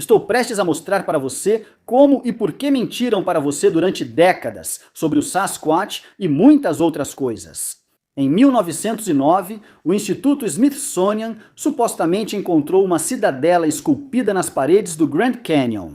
Estou prestes a mostrar para você como e por que mentiram para você durante décadas sobre o Sasquatch e muitas outras coisas. Em 1909, o Instituto Smithsonian supostamente encontrou uma cidadela esculpida nas paredes do Grand Canyon.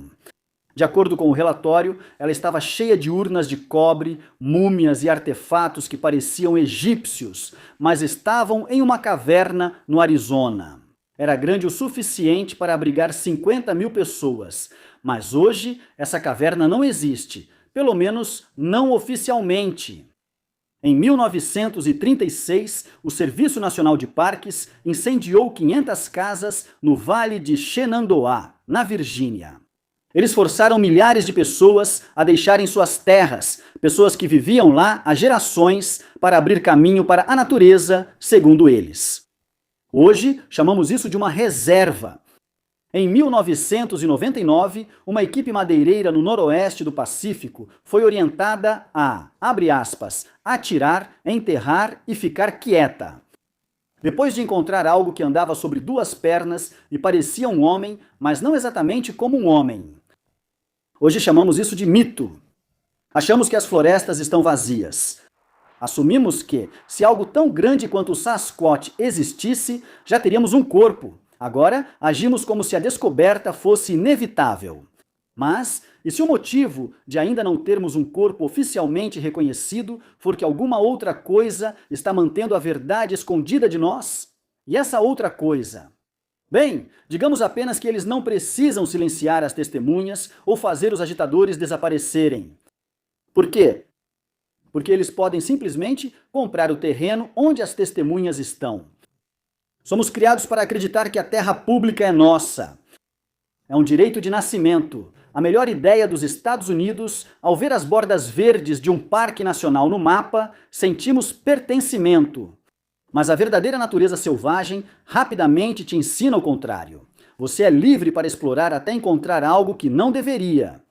De acordo com o relatório, ela estava cheia de urnas de cobre, múmias e artefatos que pareciam egípcios, mas estavam em uma caverna no Arizona. Era grande o suficiente para abrigar 50.000 pessoas, mas hoje essa caverna não existe, pelo menos não oficialmente. Em 1936, o Serviço Nacional de Parques incendiou 500 casas no Vale de Shenandoah, na Virgínia. Eles forçaram milhares de pessoas a deixarem suas terras, pessoas que viviam lá há gerações, para abrir caminho para a natureza, segundo eles. Hoje, chamamos isso de uma reserva. Em 1999, uma equipe madeireira no noroeste do Pacífico foi orientada a, abre aspas, atirar, enterrar e ficar quieta. Depois de encontrar algo que andava sobre duas pernas e parecia um homem, mas não exatamente como um homem. Hoje chamamos isso de mito. Achamos que as florestas estão vazias. Assumimos que, se algo tão grande quanto o Sasquatch existisse, já teríamos um corpo. Agora, agimos como se a descoberta fosse inevitável. Mas, e se o motivo de ainda não termos um corpo oficialmente reconhecido for que alguma outra coisa está mantendo a verdade escondida de nós? E essa outra coisa? Bem, digamos apenas que eles não precisam silenciar as testemunhas ou fazer os agitadores desaparecerem. Por quê? Porque eles podem simplesmente comprar o terreno onde as testemunhas estão. Somos criados para acreditar que a terra pública é nossa. É um direito de nascimento. A melhor ideia dos Estados Unidos, ao ver as bordas verdes de um parque nacional no mapa, sentimos pertencimento. Mas a verdadeira natureza selvagem rapidamente te ensina o contrário. Você é livre para explorar até encontrar algo que não deveria.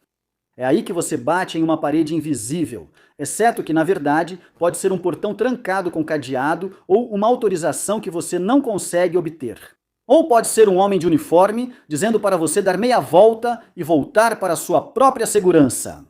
É aí que você bate em uma parede invisível, exceto que, na verdade, pode ser um portão trancado com cadeado ou uma autorização que você não consegue obter. Ou pode ser um homem de uniforme dizendo para você dar meia volta e voltar para sua própria segurança.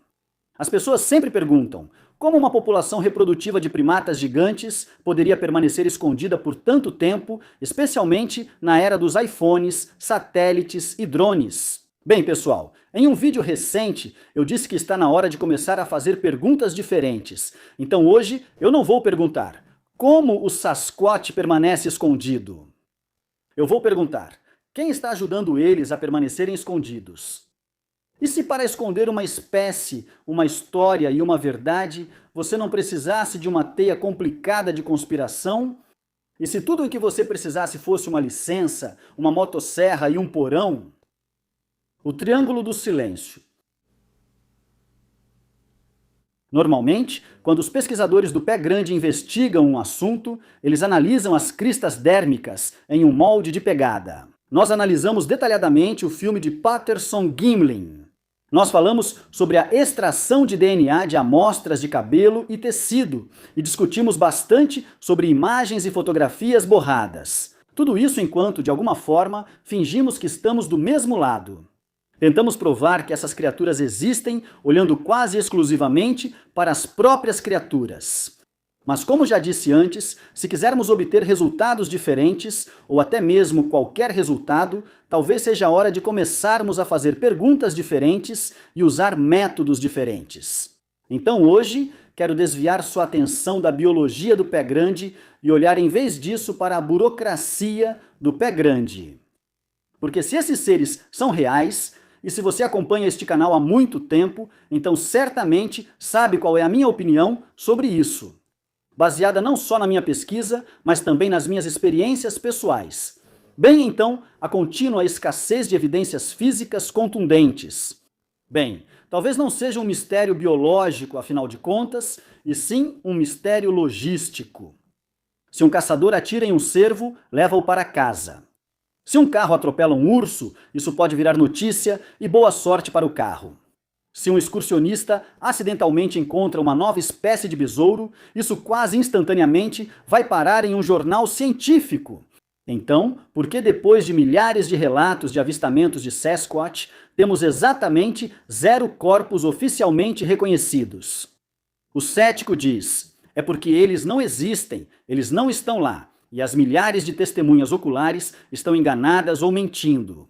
As pessoas sempre perguntam: como uma população reprodutiva de primatas gigantes poderia permanecer escondida por tanto tempo, especialmente na era dos iPhones, satélites e drones? Bem, pessoal, em um vídeo recente eu disse que está na hora de começar a fazer perguntas diferentes. Então hoje eu não vou perguntar: como o Sasquatch permanece escondido? Eu vou perguntar: quem está ajudando eles a permanecerem escondidos? E se para esconder uma espécie, uma história e uma verdade, você não precisasse de uma teia complicada de conspiração? E se tudo o que você precisasse fosse uma licença, uma motosserra e um porão? O Triângulo do Silêncio. Normalmente, quando os pesquisadores do Pé Grande investigam um assunto, eles analisam as cristas dérmicas em um molde de pegada. Nós analisamos detalhadamente o filme de Patterson-Gimlin. Nós falamos sobre a extração de DNA de amostras de cabelo e tecido e discutimos bastante sobre imagens e fotografias borradas. Tudo isso enquanto, de alguma forma, fingimos que estamos do mesmo lado. Tentamos provar que essas criaturas existem olhando quase exclusivamente para as próprias criaturas. Mas como já disse antes, se quisermos obter resultados diferentes, ou até mesmo qualquer resultado, talvez seja a hora de começarmos a fazer perguntas diferentes e usar métodos diferentes. Então hoje, quero desviar sua atenção da biologia do pé grande e olhar em vez disso para a burocracia do pé grande. Porque se esses seres são reais, e se você acompanha este canal há muito tempo, então certamente sabe qual é a minha opinião sobre isso. Baseada não só na minha pesquisa, mas também nas minhas experiências pessoais. Bem, então, a contínua escassez de evidências físicas contundentes. Bem, talvez não seja um mistério biológico, afinal de contas, e sim um mistério logístico. Se um caçador atira em um cervo, leva-o para casa. Se um carro atropela um urso, isso pode virar notícia e boa sorte para o carro. Se um excursionista acidentalmente encontra uma nova espécie de besouro, isso quase instantaneamente vai parar em um jornal científico. Então, por que depois de milhares de relatos de avistamentos de Sasquatch, temos exatamente 0 corpos oficialmente reconhecidos? O cético diz, é porque eles não existem, eles não estão lá, e as milhares de testemunhas oculares estão enganadas ou mentindo.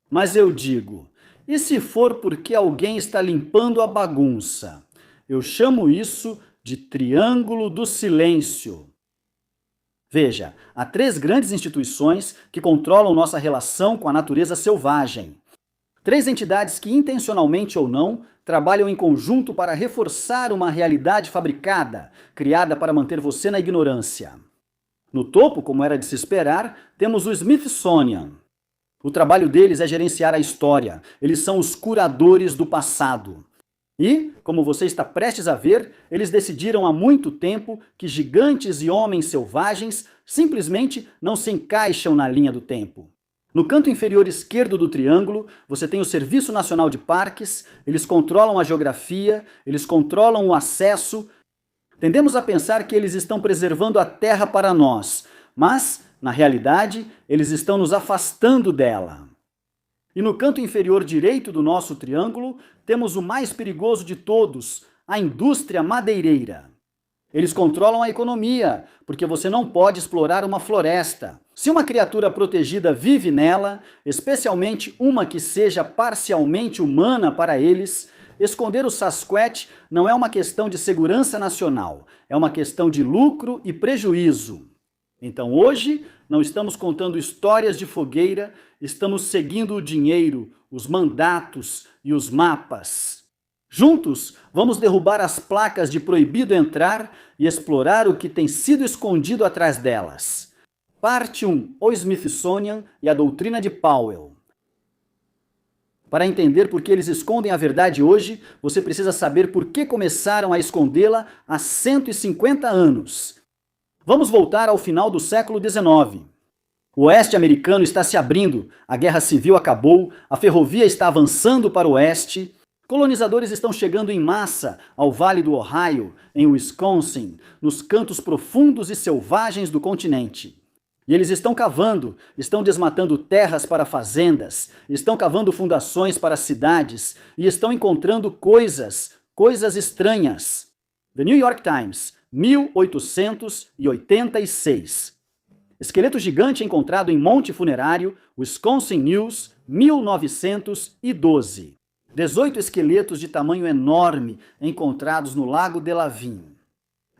Mas eu digo, e se for porque alguém está limpando a bagunça? Eu chamo isso de Triângulo do Silêncio. Veja, há 3 grandes instituições que controlam nossa relação com a natureza selvagem. 3 entidades que, intencionalmente ou não, trabalham em conjunto para reforçar uma realidade fabricada, criada para manter você na ignorância. No topo, como era de se esperar, temos o Smithsonian. O trabalho deles é gerenciar a história. Eles são os curadores do passado. E, como você está prestes a ver, eles decidiram há muito tempo que gigantes e homens selvagens simplesmente não se encaixam na linha do tempo. No canto inferior esquerdo do triângulo, você tem o Serviço Nacional de Parques, eles controlam a geografia, eles controlam o acesso. Tendemos a pensar que eles estão preservando a Terra para nós, mas, na realidade, eles estão nos afastando dela. E no canto inferior direito do nosso triângulo, temos o mais perigoso de todos, a indústria madeireira. Eles controlam a economia, porque você não pode explorar uma floresta. Se uma criatura protegida vive nela, especialmente uma que seja parcialmente humana para eles, esconder o Sasquatch não é uma questão de segurança nacional, é uma questão de lucro e prejuízo. Então hoje, não estamos contando histórias de fogueira, estamos seguindo o dinheiro, os mandatos e os mapas. Juntos, vamos derrubar as placas de proibido entrar e explorar o que tem sido escondido atrás delas. Parte 1. O Smithsonian e a doutrina de Powell. Para entender por que eles escondem a verdade hoje, você precisa saber por que começaram a escondê-la há 150 anos. Vamos voltar ao final do século XIX. O oeste americano está se abrindo, a guerra civil acabou, a ferrovia está avançando para o oeste, colonizadores estão chegando em massa ao Vale do Ohio, em Wisconsin, nos cantos profundos e selvagens do continente. E eles estão cavando, estão desmatando terras para fazendas, estão cavando fundações para cidades e estão encontrando coisas estranhas. The New York Times, 1886. Esqueleto gigante encontrado em monte funerário, Wisconsin News, 1912. 18 esqueletos de tamanho enorme encontrados no Lago Delavigne.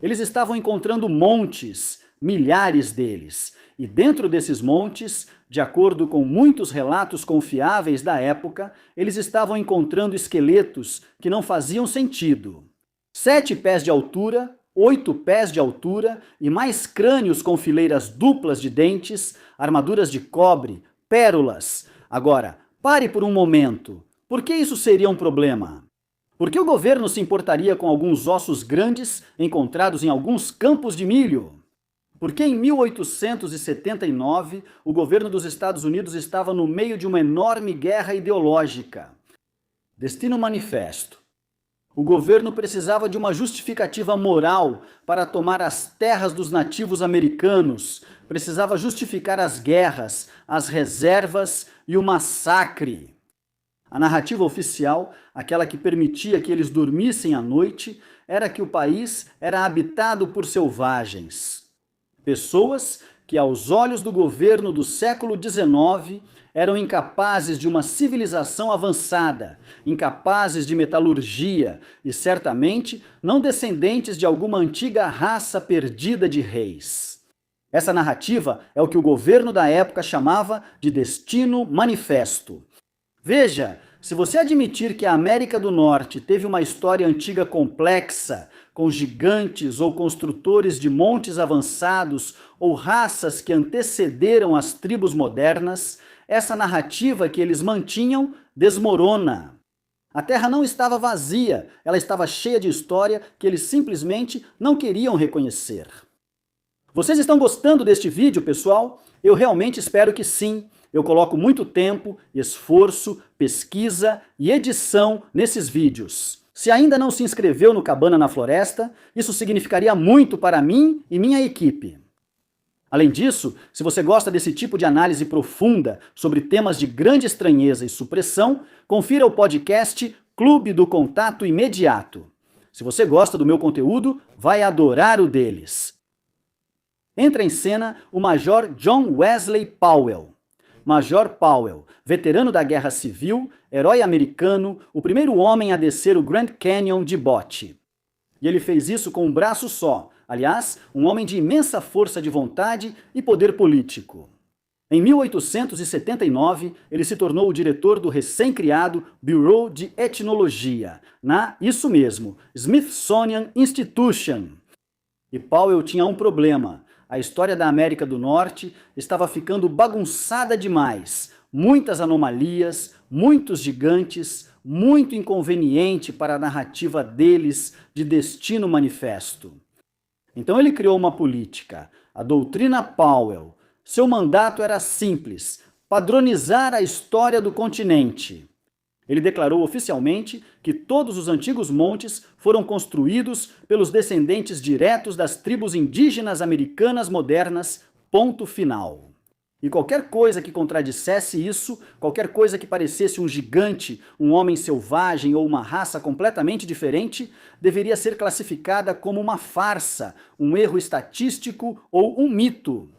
Eles estavam encontrando montes, milhares deles. E dentro desses montes, de acordo com muitos relatos confiáveis da época, eles estavam encontrando esqueletos que não faziam sentido. 7 pés de altura, 8 pés de altura e mais crânios com fileiras duplas de dentes, armaduras de cobre, pérolas. Agora, pare por um momento. Por que isso seria um problema? Por que o governo se importaria com alguns ossos grandes encontrados em alguns campos de milho? Porque em 1879, o governo dos Estados Unidos estava no meio de uma enorme guerra ideológica. Destino Manifesto. O governo precisava de uma justificativa moral para tomar as terras dos nativos americanos, precisava justificar as guerras, as reservas e o massacre. A narrativa oficial, aquela que permitia que eles dormissem à noite, era que o país era habitado por selvagens. Pessoas que, aos olhos do governo do século XIX, eram incapazes de uma civilização avançada, incapazes de metalurgia e, certamente, não descendentes de alguma antiga raça perdida de reis. Essa narrativa é o que o governo da época chamava de Destino Manifesto. Veja, se você admitir que a América do Norte teve uma história antiga complexa, com gigantes ou construtores de montes avançados ou raças que antecederam as tribos modernas, essa narrativa que eles mantinham desmorona. A Terra não estava vazia, ela estava cheia de história que eles simplesmente não queriam reconhecer. Vocês estão gostando deste vídeo, pessoal? Eu realmente espero que sim. Eu coloco muito tempo, esforço, pesquisa e edição nesses vídeos. Se ainda não se inscreveu no Cabana na Floresta, isso significaria muito para mim e minha equipe. Além disso, se você gosta desse tipo de análise profunda sobre temas de grande estranheza e supressão, confira o podcast Clube do Contato Imediato. Se você gosta do meu conteúdo, vai adorar o deles. Entra em cena o Major John Wesley Powell. Major Powell, veterano da Guerra Civil, herói americano, o primeiro homem a descer o Grand Canyon de bote. E ele fez isso com um braço só. Aliás, um homem de imensa força de vontade e poder político. Em 1879, ele se tornou o diretor do recém-criado Bureau de Etnologia, isso mesmo, Smithsonian Institution. E Powell tinha um problema. A história da América do Norte estava ficando bagunçada demais. Muitas anomalias, muitos gigantes, muito inconveniente para a narrativa deles de destino manifesto. Então ele criou uma política, a doutrina Powell. Seu mandato era simples: padronizar a história do continente. Ele declarou oficialmente que todos os antigos montes foram construídos pelos descendentes diretos das tribos indígenas americanas modernas, ponto final. E qualquer coisa que contradissesse isso, qualquer coisa que parecesse um gigante, um homem selvagem ou uma raça completamente diferente, deveria ser classificada como uma farsa, um erro estatístico ou um mito.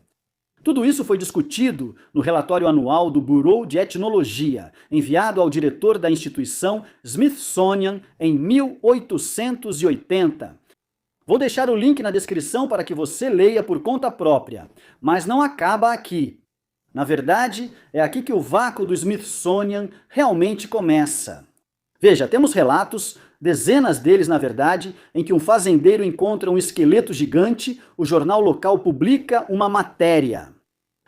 Tudo isso foi discutido no relatório anual do Bureau de Etnologia, enviado ao diretor da instituição Smithsonian em 1880. Vou deixar o link na descrição para que você leia por conta própria, mas não acaba aqui. Na verdade, é aqui que o vácuo do Smithsonian realmente começa. Veja, temos relatos, dezenas deles na verdade, em que um fazendeiro encontra um esqueleto gigante, o jornal local publica uma matéria.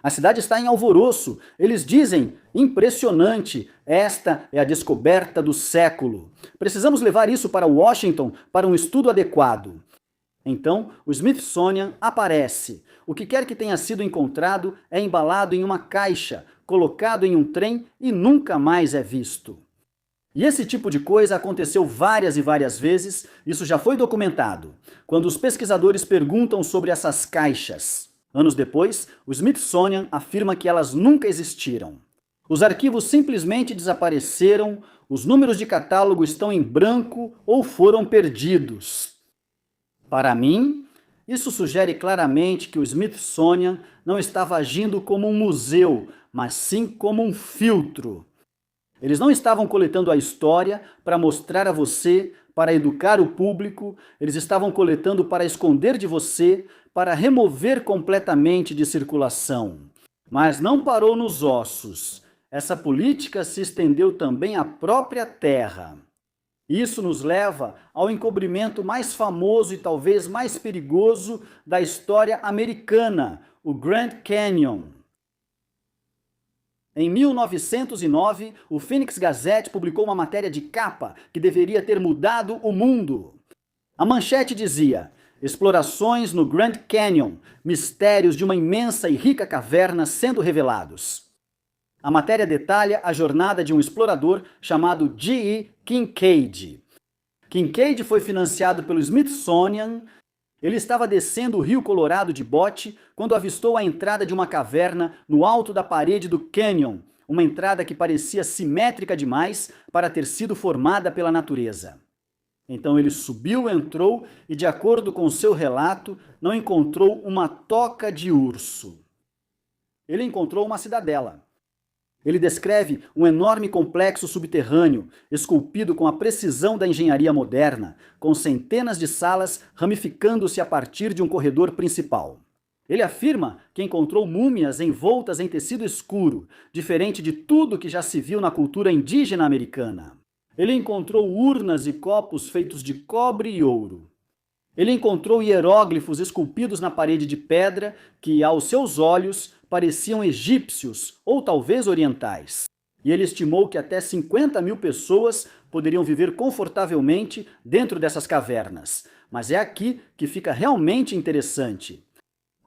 A cidade está em alvoroço. Eles dizem, impressionante, esta é a descoberta do século. Precisamos levar isso para Washington para um estudo adequado. Então, o Smithsonian aparece. O que quer que tenha sido encontrado é embalado em uma caixa, colocado em um trem e nunca mais é visto. E esse tipo de coisa aconteceu várias e várias vezes, isso já foi documentado, quando os pesquisadores perguntam sobre essas caixas. Anos depois, o Smithsonian afirma que elas nunca existiram. Os arquivos simplesmente desapareceram, os números de catálogo estão em branco ou foram perdidos. Para mim, isso sugere claramente que o Smithsonian não estava agindo como um museu, mas sim como um filtro. Eles não estavam coletando a história para mostrar a você, para educar o público, eles estavam coletando para esconder de você, para remover completamente de circulação. Mas não parou nos ossos. Essa política se estendeu também à própria terra. Isso nos leva ao encobrimento mais famoso e talvez mais perigoso da história americana, o Grand Canyon. Em 1909, o Phoenix Gazette publicou uma matéria de capa que deveria ter mudado o mundo. A manchete dizia: explorações no Grand Canyon, mistérios de uma imensa e rica caverna sendo revelados. A matéria detalha a jornada de um explorador chamado G.E. Kincaid. Kincaid foi financiado pelo Smithsonian. Ele estava descendo o Rio Colorado de bote quando avistou a entrada de uma caverna no alto da parede do canyon, uma entrada que parecia simétrica demais para ter sido formada pela natureza. Então ele subiu, entrou e, de acordo com seu relato, não encontrou uma toca de urso. Ele encontrou uma cidadela. Ele descreve um enorme complexo subterrâneo, esculpido com a precisão da engenharia moderna, com centenas de salas ramificando-se a partir de um corredor principal. Ele afirma que encontrou múmias envoltas em tecido escuro, diferente de tudo que já se viu na cultura indígena americana. Ele encontrou urnas e copos feitos de cobre e ouro. Ele encontrou hieróglifos esculpidos na parede de pedra que, aos seus olhos, pareciam egípcios ou talvez orientais. E ele estimou que até 50 mil pessoas poderiam viver confortavelmente dentro dessas cavernas. Mas é aqui que fica realmente interessante.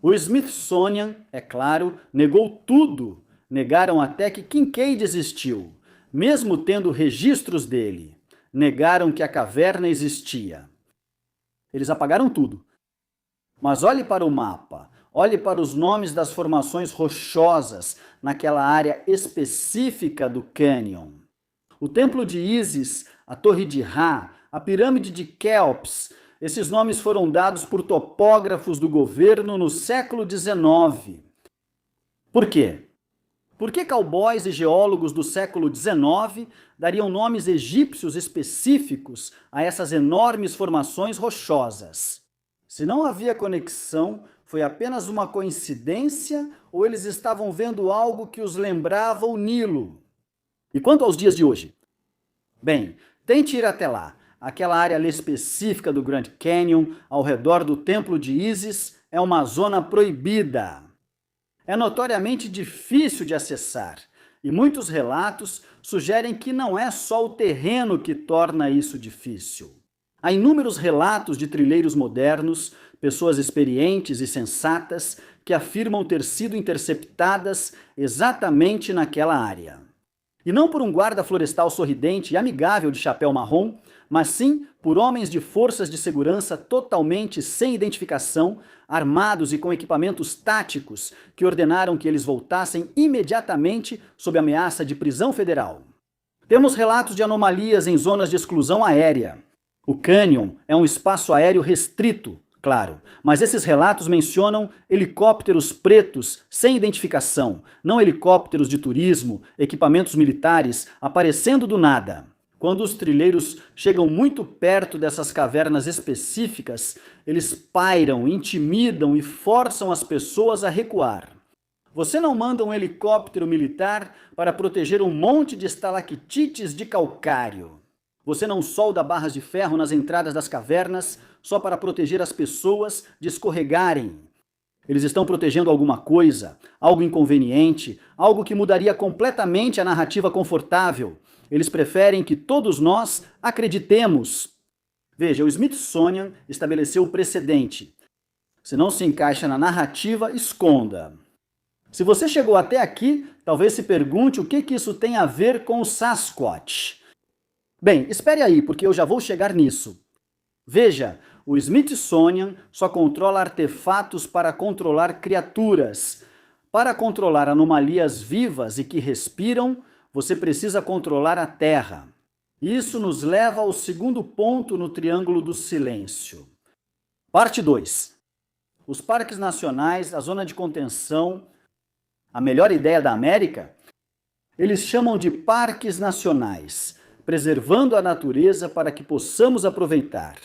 O Smithsonian, é claro, negou tudo. Negaram até que Kincaid existiu, mesmo tendo registros dele. Negaram que a caverna existia. Eles apagaram tudo. Mas olhe para o mapa. Olhe para os nomes das formações rochosas naquela área específica do cânion. O Templo de Ísis, a Torre de Ra, a Pirâmide de Quéops, esses nomes foram dados por topógrafos do governo no século XIX. Por quê? Por que cowboys e geólogos do século XIX dariam nomes egípcios específicos a essas enormes formações rochosas? Se não havia conexão, foi apenas uma coincidência ou eles estavam vendo algo que os lembrava o Nilo? E quanto aos dias de hoje? Bem, tente ir até lá. Aquela área ali específica do Grand Canyon, ao redor do Templo de Ísis, é uma zona proibida. É notoriamente difícil de acessar, e muitos relatos sugerem que não é só o terreno que torna isso difícil. Há inúmeros relatos de trilheiros modernos, pessoas experientes e sensatas, que afirmam ter sido interceptadas exatamente naquela área. E não por um guarda florestal sorridente e amigável de chapéu marrom, mas sim por homens de forças de segurança totalmente sem identificação, armados e com equipamentos táticos, que ordenaram que eles voltassem imediatamente sob ameaça de prisão federal. Temos relatos de anomalias em zonas de exclusão aérea. O cânion é um espaço aéreo restrito, claro, mas esses relatos mencionam helicópteros pretos sem identificação, não helicópteros de turismo, equipamentos militares aparecendo do nada. Quando os trilheiros chegam muito perto dessas cavernas específicas, eles pairam, intimidam e forçam as pessoas a recuar. Você não manda um helicóptero militar para proteger um monte de estalactites de calcário. Você não solda barras de ferro nas entradas das cavernas só para proteger as pessoas de escorregarem. Eles estão protegendo alguma coisa, algo inconveniente, algo que mudaria completamente a narrativa confortável. Eles preferem que todos nós acreditemos. Veja, o Smithsonian estabeleceu o precedente. Se não se encaixa na narrativa, esconda. Se você chegou até aqui, talvez se pergunte o que isso tem a ver com o Sasquatch. Bem, espere aí, porque eu já vou chegar nisso. Veja, o Smithsonian só controla artefatos para controlar criaturas. Para controlar anomalias vivas e que respiram, você precisa controlar a Terra. Isso nos leva ao segundo ponto no Triângulo do Silêncio. Parte 2. Os parques nacionais, a zona de contenção, a melhor ideia da América, eles chamam de parques nacionais, preservando a natureza para que possamos aproveitar.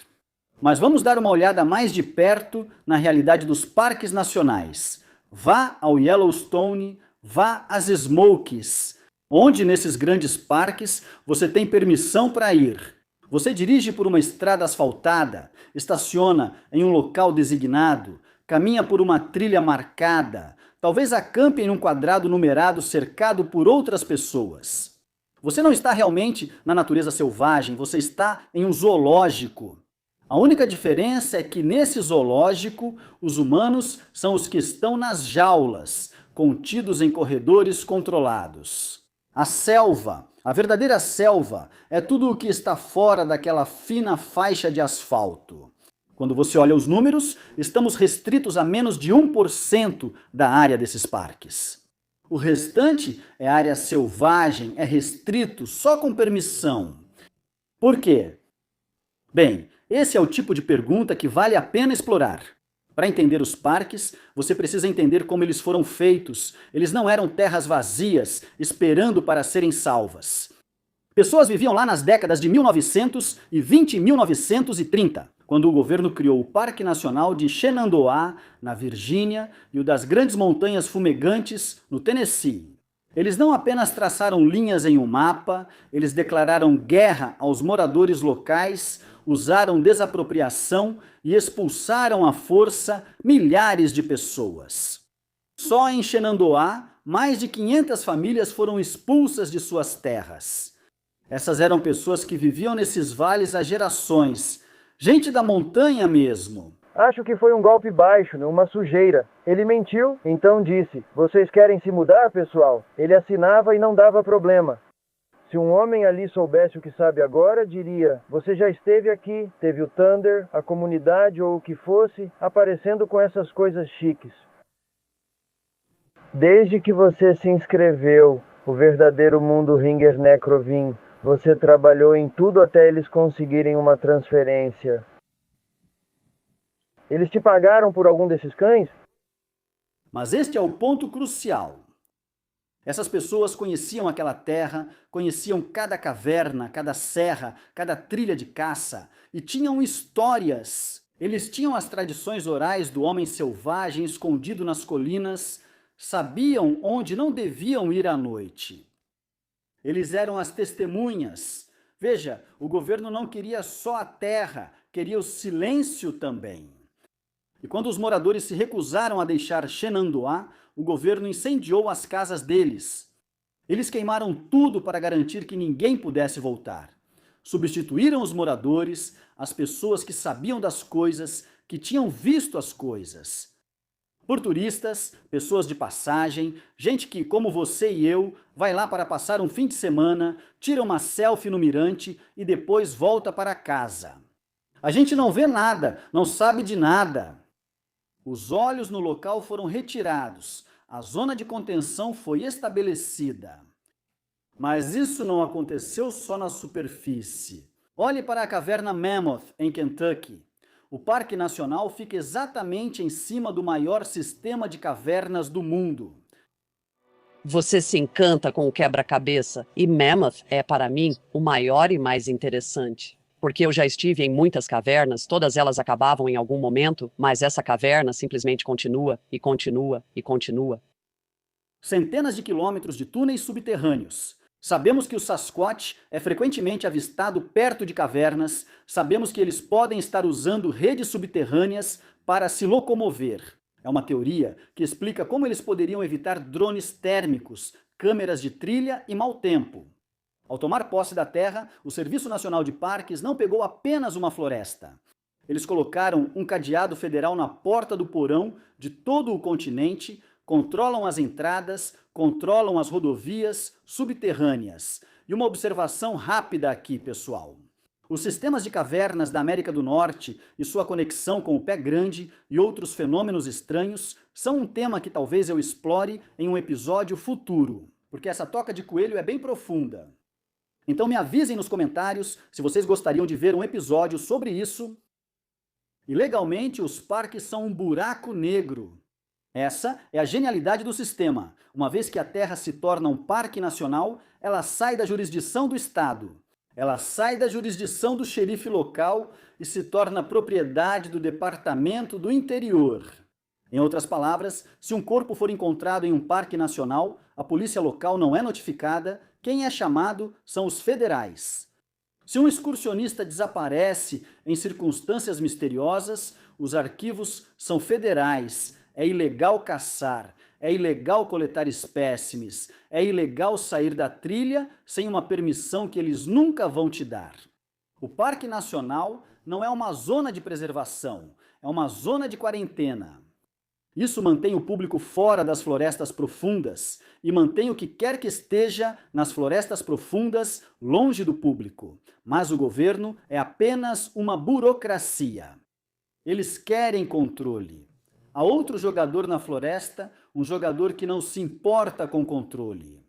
Mas vamos dar uma olhada mais de perto na realidade dos parques nacionais. Vá ao Yellowstone, vá às Smokies, onde nesses grandes parques você tem permissão para ir. Você dirige por uma estrada asfaltada, estaciona em um local designado, caminha por uma trilha marcada, talvez acampe em um quadrado numerado cercado por outras pessoas. Você não está realmente na natureza selvagem, você está em um zoológico. A única diferença é que nesse zoológico, os humanos são os que estão nas jaulas, contidos em corredores controlados. A selva, a verdadeira selva, é tudo o que está fora daquela fina faixa de asfalto. Quando você olha os números, estamos restritos a menos de 1% da área desses parques. O restante é área selvagem, é restrito só com permissão. Por quê? Bem, esse é o tipo de pergunta que vale a pena explorar. Para entender os parques, você precisa entender como eles foram feitos. Eles não eram terras vazias, esperando para serem salvas. Pessoas viviam lá nas décadas de 1920 e 1930, quando o governo criou o Parque Nacional de Shenandoah, na Virgínia, e o das Grandes Montanhas Fumegantes, no Tennessee. Eles não apenas traçaram linhas em um mapa, eles declararam guerra aos moradores locais, usaram desapropriação e expulsaram à força milhares de pessoas. Só em Shenandoah, mais de 500 famílias foram expulsas de suas terras. Essas eram pessoas que viviam nesses vales há gerações, gente da montanha mesmo. Acho que foi um golpe baixo, uma sujeira. Ele mentiu, então disse: "Vocês querem se mudar, pessoal?" Ele assinava e não dava problema. Se um homem ali soubesse o que sabe agora, diria: "Você já esteve aqui, teve o Thunder, a comunidade ou o que fosse, aparecendo com essas coisas chiques." Desde que você se inscreveu, o verdadeiro mundo Ringer Necrovin, você trabalhou em tudo até eles conseguirem uma transferência. Eles te pagaram por algum desses cães? Mas este é o ponto crucial. Essas pessoas conheciam aquela terra, conheciam cada caverna, cada serra, cada trilha de caça e tinham histórias. Eles tinham as tradições orais do homem selvagem escondido nas colinas, sabiam onde não deviam ir à noite. Eles eram as testemunhas. Veja, o governo não queria só a terra, queria o silêncio também. E quando os moradores se recusaram a deixar Shenandoah, o governo incendiou as casas deles. Eles queimaram tudo para garantir que ninguém pudesse voltar. Substituíram os moradores, as pessoas que sabiam das coisas, que tinham visto as coisas, por turistas, pessoas de passagem, gente que, como você e eu, vai lá para passar um fim de semana, tira uma selfie no mirante e depois volta para casa. A gente não vê nada, não sabe de nada. Os olhos no local foram retirados, a zona de contenção foi estabelecida. Mas isso não aconteceu só na superfície. Olhe para a caverna Mammoth, em Kentucky. O Parque Nacional fica exatamente em cima do maior sistema de cavernas do mundo. Você se encanta com o quebra-cabeça e Mammoth é, para mim, o maior e mais interessante. Porque eu já estive em muitas cavernas, todas elas acabavam em algum momento, mas essa caverna simplesmente continua e continua e continua. Centenas de quilômetros de túneis subterrâneos. Sabemos que o Sasquatch é frequentemente avistado perto de cavernas, sabemos que eles podem estar usando redes subterrâneas para se locomover. É uma teoria que explica como eles poderiam evitar drones térmicos, câmeras de trilha e mau tempo. Ao tomar posse da terra, o Serviço Nacional de Parques não pegou apenas uma floresta. Eles colocaram um cadeado federal na porta do porão de todo o continente, controlam as entradas, controlam as rodovias subterrâneas. E uma observação rápida aqui, pessoal. Os sistemas de cavernas da América do Norte e sua conexão com o pé grande e outros fenômenos estranhos são um tema que talvez eu explore em um episódio futuro, porque essa toca de coelho é bem profunda. Então me avisem nos comentários se vocês gostariam de ver um episódio sobre isso. E legalmente os parques são um buraco negro. Essa é a genialidade do sistema. Uma vez que a Terra se torna um parque nacional, ela sai da jurisdição do Estado. Ela sai da jurisdição do xerife local e se torna propriedade do Departamento do Interior. Em outras palavras, se um corpo for encontrado em um parque nacional, a polícia local não é notificada, quem é chamado são os federais. Se um excursionista desaparece em circunstâncias misteriosas, os arquivos são federais. É ilegal caçar, é ilegal coletar espécimes, é ilegal sair da trilha sem uma permissão que eles nunca vão te dar. O Parque Nacional não é uma zona de preservação, é uma zona de quarentena. Isso mantém o público fora das florestas profundas e mantém o que quer que esteja nas florestas profundas longe do público. Mas o governo é apenas uma burocracia. Eles querem controle. Há outro jogador na floresta, um jogador que não se importa com controle.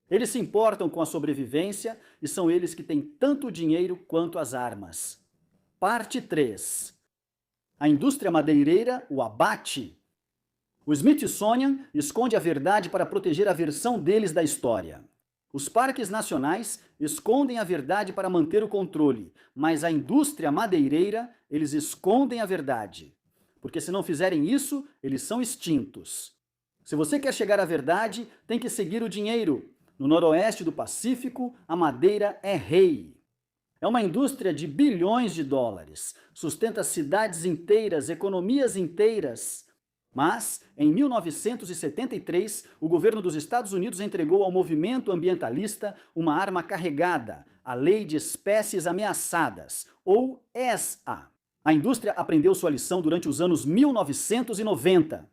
Eles se importam com a sobrevivência e são eles que têm tanto dinheiro quanto as armas. Parte 3. A indústria madeireira o abate. O Smithsonian esconde a verdade para proteger a versão deles da história. Os parques nacionais escondem a verdade para manter o controle, mas a indústria madeireira, eles escondem a verdade. Porque se não fizerem isso, eles são extintos. Se você quer chegar à verdade, tem que seguir o dinheiro. No noroeste do Pacífico, a madeira é rei. É uma indústria de bilhões de dólares, sustenta cidades inteiras, economias inteiras. Mas, em 1973, o governo dos Estados Unidos entregou ao movimento ambientalista uma arma carregada, a Lei de Espécies Ameaçadas, ou ESA. A indústria aprendeu sua lição durante os anos 1990.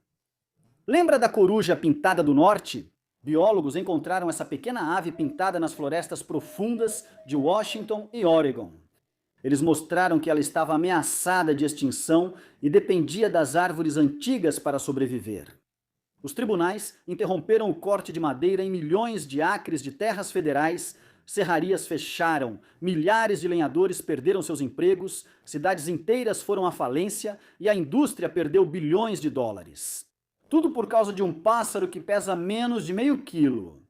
Lembra da coruja pintada do norte? Biólogos encontraram essa pequena ave pintada nas florestas profundas de Washington e Oregon. Eles mostraram que ela estava ameaçada de extinção e dependia das árvores antigas para sobreviver. Os tribunais interromperam o corte de madeira em milhões de acres de terras federais, serrarias fecharam, milhares de lenhadores perderam seus empregos, cidades inteiras foram à falência e a indústria perdeu bilhões de dólares. Tudo por causa de um pássaro que pesa menos de meio quilo.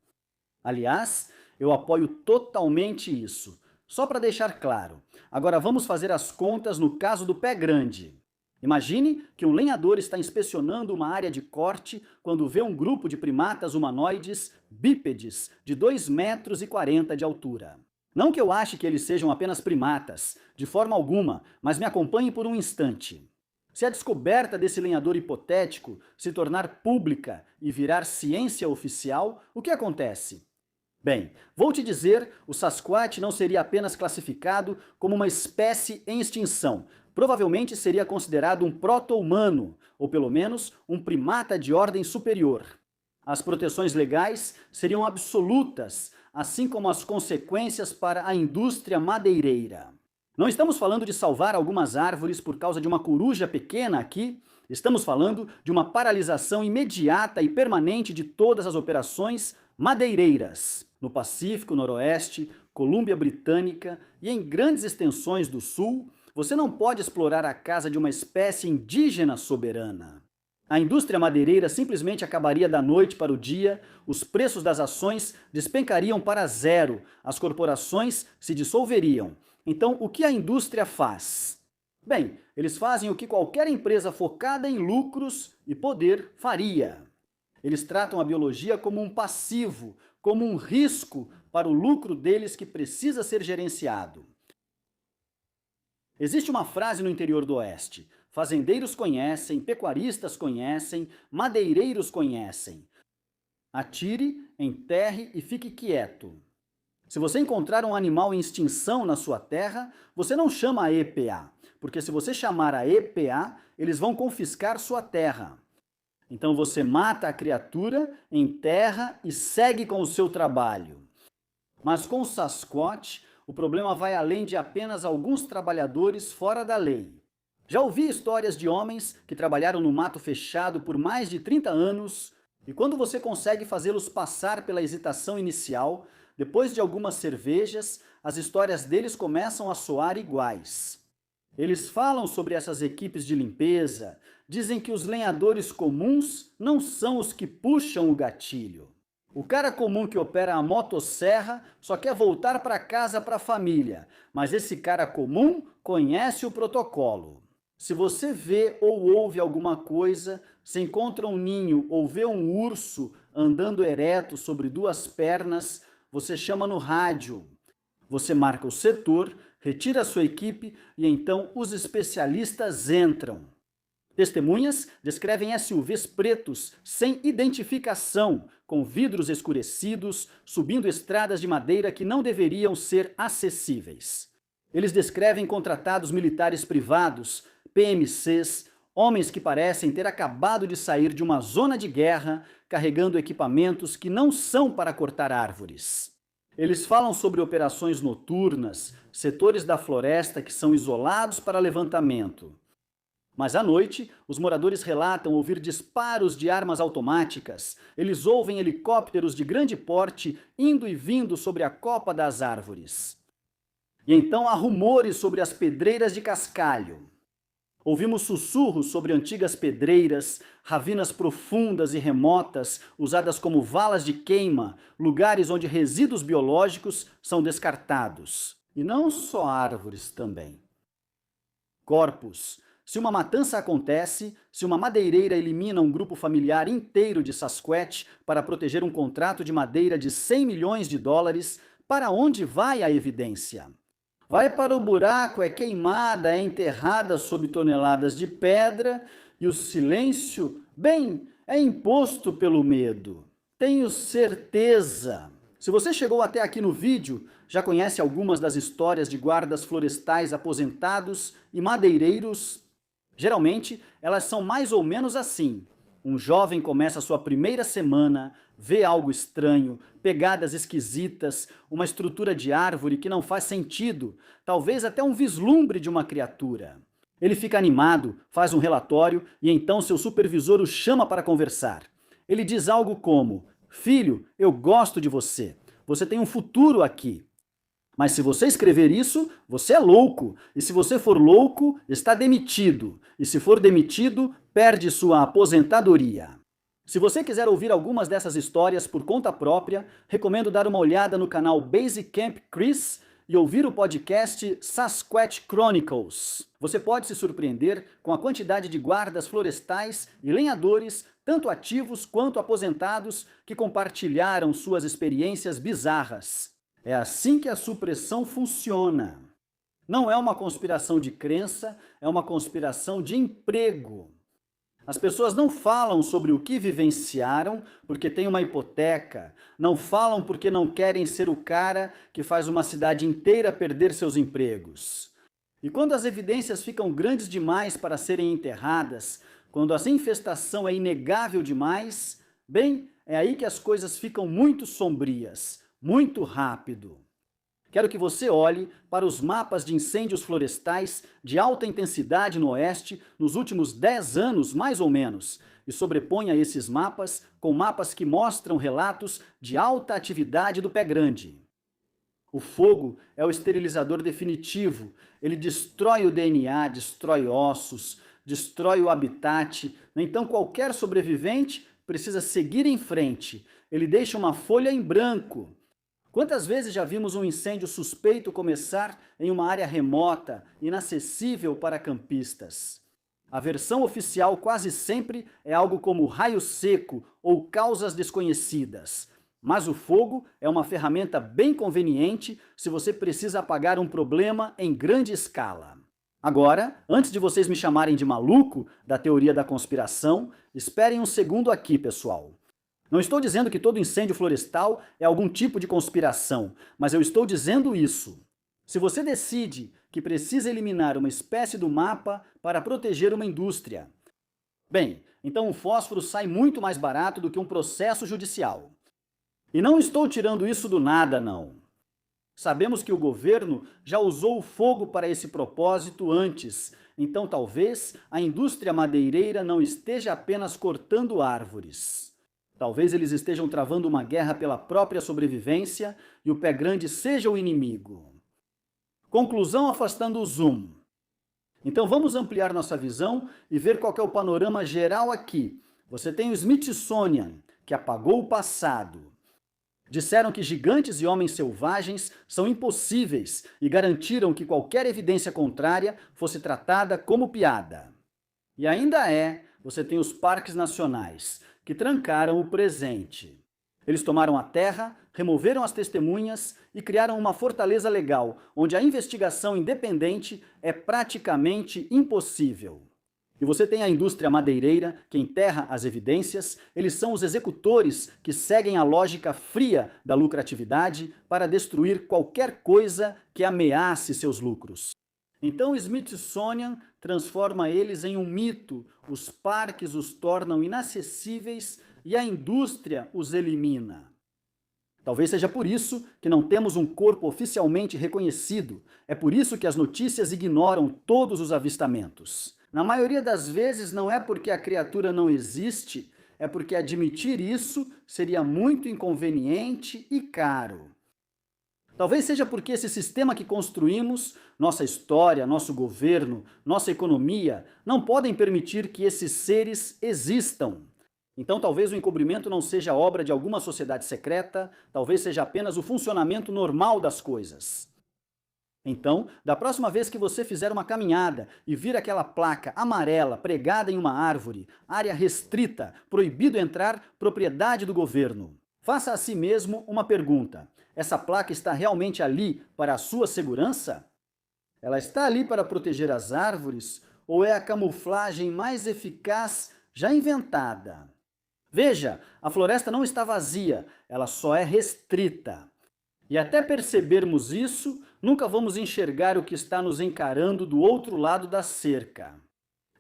Aliás, eu apoio totalmente isso. Só para deixar claro. Agora vamos fazer as contas no caso do pé grande. Imagine que um lenhador está inspecionando uma área de corte quando vê um grupo de primatas humanoides bípedes de 2,40 metros de altura. Não que eu ache que eles sejam apenas primatas, de forma alguma, mas me acompanhe por um instante. Se a descoberta desse lenhador hipotético se tornar pública e virar ciência oficial, o que acontece? Bem, vou te dizer, o Sasquatch não seria apenas classificado como uma espécie em extinção. Provavelmente seria considerado um proto-humano, ou pelo menos um primata de ordem superior. As proteções legais seriam absolutas, assim como as consequências para a indústria madeireira. Não estamos falando de salvar algumas árvores por causa de uma coruja pequena aqui, estamos falando de uma paralisação imediata e permanente de todas as operações madeireiras. No Pacífico, Noroeste, Colômbia Britânica e em grandes extensões do Sul, você não pode explorar a casa de uma espécie indígena soberana. A indústria madeireira simplesmente acabaria da noite para o dia, os preços das ações despencariam para zero, as corporações se dissolveriam. Então, o que a indústria faz? Bem, eles fazem o que qualquer empresa focada em lucros e poder faria. Eles tratam a biologia como um passivo, como um risco para o lucro deles que precisa ser gerenciado. Existe uma frase no interior do Oeste: fazendeiros conhecem, pecuaristas conhecem, madeireiros conhecem. Atire, enterre e fique quieto. Se você encontrar um animal em extinção na sua terra, você não chama a EPA, porque se você chamar a EPA, eles vão confiscar sua terra. Então você mata a criatura, enterra e segue com o seu trabalho. Mas com o Sasquatch, o problema vai além de apenas alguns trabalhadores fora da lei. Já ouvi histórias de homens que trabalharam no mato fechado por mais de 30 anos e quando você consegue fazê-los passar pela hesitação inicial, depois de algumas cervejas, as histórias deles começam a soar iguais. Eles falam sobre essas equipes de limpeza, dizem que os lenhadores comuns não são os que puxam o gatilho. O cara comum que opera a motosserra só quer voltar para casa para a família, mas esse cara comum conhece o protocolo. Se você vê ou ouve alguma coisa, se encontra um ninho ou vê um urso andando ereto sobre duas pernas, você chama no rádio. Você marca o setor, retira a sua equipe e então os especialistas entram. Testemunhas descrevem SUVs pretos, sem identificação, com vidros escurecidos, subindo estradas de madeira que não deveriam ser acessíveis. Eles descrevem contratados militares privados, PMCs, homens que parecem ter acabado de sair de uma zona de guerra, carregando equipamentos que não são para cortar árvores. Eles falam sobre operações noturnas, setores da floresta que são isolados para levantamento. Mas à noite, os moradores relatam ouvir disparos de armas automáticas. Eles ouvem helicópteros de grande porte indo e vindo sobre a copa das árvores. E então há rumores sobre as pedreiras de cascalho. Ouvimos sussurros sobre antigas pedreiras, ravinas profundas e remotas, usadas como valas de queima, lugares onde resíduos biológicos são descartados. E não só árvores também. Corpos. Se uma matança acontece, se uma madeireira elimina um grupo familiar inteiro de Sasquatch para proteger um contrato de madeira de 100 milhões de dólares, para onde vai a evidência? Vai para o buraco, é queimada, é enterrada sob toneladas de pedra e o silêncio, bem, é imposto pelo medo. Tenho certeza. Se você chegou até aqui no vídeo, já conhece algumas das histórias de guardas florestais aposentados e madeireiros. Geralmente, elas são mais ou menos assim. Um jovem começa a sua primeira semana, vê algo estranho, pegadas esquisitas, uma estrutura de árvore que não faz sentido, talvez até um vislumbre de uma criatura. Ele fica animado, faz um relatório e então seu supervisor o chama para conversar. Ele diz algo como: filho, eu gosto de você. Você tem um futuro aqui. Mas se você escrever isso, você é louco. E se você for louco, está demitido. E se for demitido, perde sua aposentadoria. Se você quiser ouvir algumas dessas histórias por conta própria, recomendo dar uma olhada no canal Basecamp Chris e ouvir o podcast Sasquatch Chronicles. Você pode se surpreender com a quantidade de guardas florestais e lenhadores, tanto ativos quanto aposentados, que compartilharam suas experiências bizarras. É assim que a supressão funciona. Não é uma conspiração de crença, é uma conspiração de emprego. As pessoas não falam sobre o que vivenciaram porque têm uma hipoteca, não falam porque não querem ser o cara que faz uma cidade inteira perder seus empregos. E quando as evidências ficam grandes demais para serem enterradas, quando a infestação é inegável demais, bem, é aí que as coisas ficam muito sombrias, muito rápido. Quero que você olhe para os mapas de incêndios florestais de alta intensidade no Oeste nos últimos 10 anos, mais ou menos, e sobreponha esses mapas com mapas que mostram relatos de alta atividade do pé grande. O fogo é o esterilizador definitivo. Ele destrói o DNA, destrói ossos, destrói o habitat. Então qualquer sobrevivente precisa seguir em frente. Ele deixa uma folha em branco. Quantas vezes já vimos um incêndio suspeito começar em uma área remota, inacessível para campistas? A versão oficial quase sempre é algo como raio seco ou causas desconhecidas. Mas o fogo é uma ferramenta bem conveniente se você precisa apagar um problema em grande escala. Agora, antes de vocês me chamarem de maluco da teoria da conspiração, esperem um segundo aqui, pessoal. Não estou dizendo que todo incêndio florestal é algum tipo de conspiração, mas eu estou dizendo isso. Se você decide que precisa eliminar uma espécie do mapa para proteger uma indústria, bem, então o fósforo sai muito mais barato do que um processo judicial. E não estou tirando isso do nada, não. Sabemos que o governo já usou o fogo para esse propósito antes, então talvez a indústria madeireira não esteja apenas cortando árvores. Talvez eles estejam travando uma guerra pela própria sobrevivência e o pé grande seja o inimigo. Conclusão afastando o zoom. Então vamos ampliar nossa visão e ver qual é o panorama geral aqui. Você tem o Smithsonian, que apagou o passado. Disseram que gigantes e homens selvagens são impossíveis e garantiram que qualquer evidência contrária fosse tratada como piada. E ainda você tem os parques nacionais, que trancaram o presente. Eles tomaram a terra, removeram as testemunhas e criaram uma fortaleza legal, onde a investigação independente é praticamente impossível. E você tem a indústria madeireira, que enterra as evidências. Eles são os executores que seguem a lógica fria da lucratividade para destruir qualquer coisa que ameace seus lucros. Então o Smithsonian transforma eles em um mito, os parques os tornam inacessíveis e a indústria os elimina. Talvez seja por isso que não temos um corpo oficialmente reconhecido. É por isso que as notícias ignoram todos os avistamentos. Na maioria das vezes não é porque a criatura não existe, é porque admitir isso seria muito inconveniente e caro. Talvez seja porque esse sistema que construímos, nossa história, nosso governo, nossa economia, não podem permitir que esses seres existam. Então talvez o encobrimento não seja obra de alguma sociedade secreta, talvez seja apenas o funcionamento normal das coisas. Então, da próxima vez que você fizer uma caminhada e vir aquela placa amarela pregada em uma árvore, área restrita, proibido entrar, propriedade do governo, faça a si mesmo uma pergunta. Essa placa está realmente ali para a sua segurança? Ela está ali para proteger as árvores ou é a camuflagem mais eficaz já inventada? Veja, a floresta não está vazia, ela só é restrita. E até percebermos isso, nunca vamos enxergar o que está nos encarando do outro lado da cerca.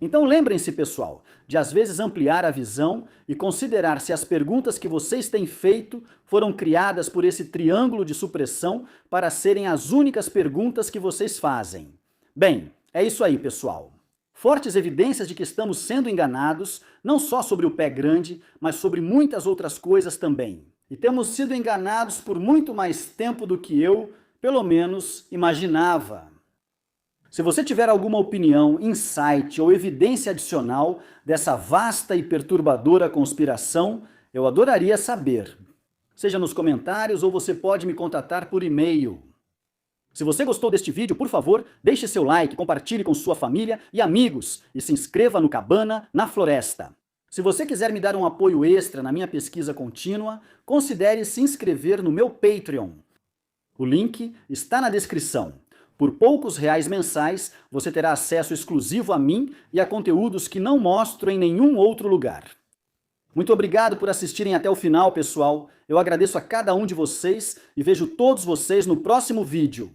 Então lembrem-se, pessoal, de às vezes ampliar a visão e considerar se as perguntas que vocês têm feito foram criadas por esse triângulo de supressão para serem as únicas perguntas que vocês fazem. Bem, é isso aí, pessoal. Fortes evidências de que estamos sendo enganados, não só sobre o pé grande, mas sobre muitas outras coisas também. E temos sido enganados por muito mais tempo do que eu, pelo menos, imaginava. Se você tiver alguma opinião, insight ou evidência adicional dessa vasta e perturbadora conspiração, eu adoraria saber. Seja nos comentários ou você pode me contatar por e-mail. Se você gostou deste vídeo, por favor, deixe seu like, compartilhe com sua família e amigos e se inscreva no Cabana na Floresta. Se você quiser me dar um apoio extra na minha pesquisa contínua, considere se inscrever no meu Patreon. O link está na descrição. Por poucos reais mensais, você terá acesso exclusivo a mim e a conteúdos que não mostro em nenhum outro lugar. Muito obrigado por assistirem até o final, pessoal. Eu agradeço a cada um de vocês e vejo todos vocês no próximo vídeo.